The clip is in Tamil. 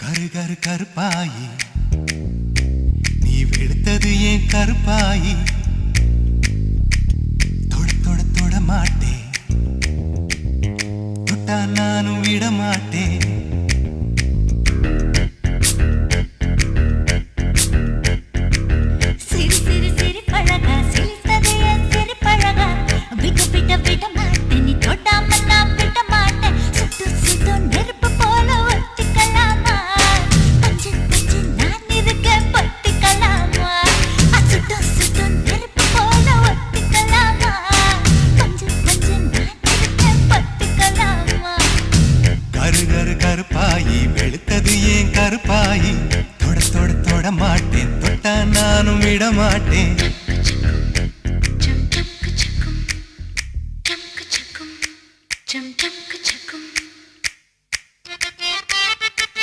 கரு கரு கருப்பாயி நீ வெளுத்தது ஏன் கருப்பாயி தொட தொட தொட மாட்டேன் தொட்டா நானும் விட மாட்டேன் கருப்பாயி வெளுத்தது ஏன் கருப்பாயி தொட தொட தொட மாட்டேன் தொட்டா நானும் விட மாட்டேன்